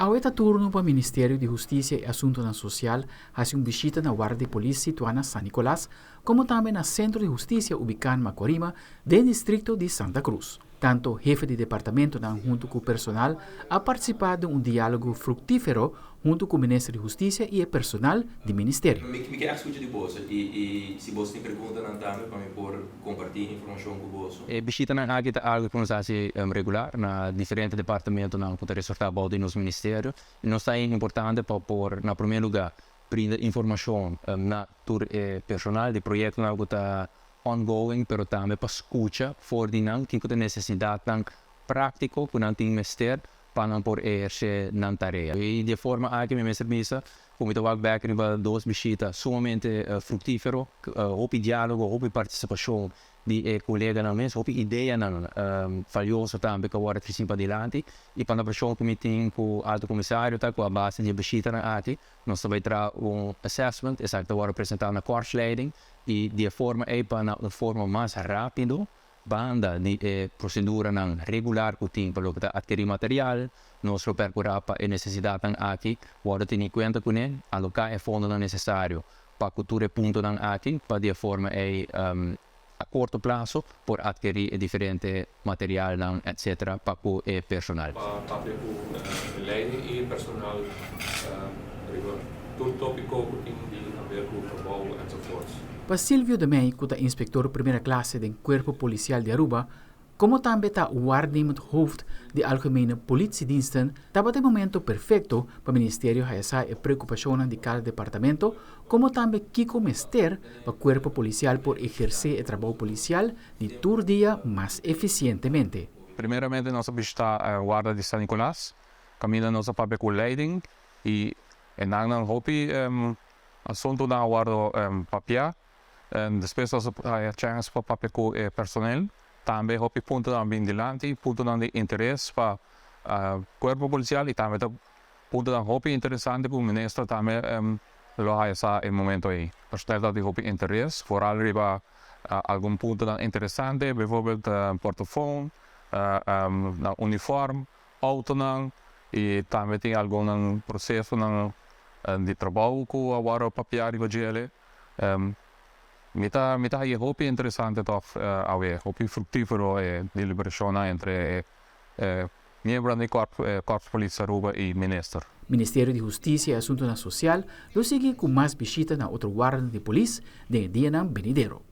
Aweta turno para o Ministério de Justiça e Assuntos Social faz uma visita na Guarda de Polícia situada San Nicolás, como também no Centro de Justiça ubicado em Macorima, do distrito de Santa Cruz. Tanto o jefe de departamento, junto com o personal, ha participado de um diálogo fructífero junto com o Ministro de Justiça e o personal do Ministério. Me quer escutar de você e se você tem pergunta não também para me por compartilhar informação com você. Visita na aqui algo que nós regular na diferentes departamentos não para resultar bom nos ministérios. E nós está importante para por na primeiro lugar brindar informação na tur personal de projeto não que está ongoing, pero também para escuta for de não que tem necessidade tão prático que não tem ministério para não por erse na tarefa. E de forma aqui me serviço como eu back em duas visitas sumamente fructífero, houve diálogo, houve participação de colegas não mesmo, houve ideia não valiosa também que agora te para adiante e para a pessoa que me tem com o alto comissário tá com a base de visita na aqui nós vai trazer assessment exato agora apresentar na course leading e de forma para uma forma mais rápido banda de procedura não regular que tem para adquirir material nós procurar para a necessidade aqui agora ter em conta com ele alocar o fundo necessário para cultura ponto aqui para de forma a curto prazo por adquirir diferente material etc para o personal. Para o leiding e personal todo tópico que tem a ver com o trabalho enzovoort. Para Silvio de May, que é inspector primeira classe do Corpo Policial de Aruba, como também está o waarnemend-hoofd de Algemene Politiediensten, estava de momento perfeito para o Ministério realizar a preocupação de cada departamento, como também Kiko Mester para o Corpo Policial por exercer o trabalho policial de todo dia mais eficientemente. Primeiramente, nós visitamos a Guarda de San Nicolás, caminhando nosso papel com leiding e nang hopi assunto na Guarda papel. Depois nós temos o papel com personal. Também hopi ponto de vigilante, ponto de interesse para o corpo policial e também ponto de hopi interessante para o ministro também lo faz em momento aí. Personal de hopi interesse, vooral riba algum ponto interessante, bijvoorbeeld portofone, uniforme, auto e também tem algum processo de trabalho com agora papel e gele. Mita é hopi interessante toch hopi fructífero deliberação entre membros do Corpo Polícia Aruba e Ministro. Ministério de Justiça e Assuntos Social lo sigue com mais visitas na outra guarda de polícia de dia venidero.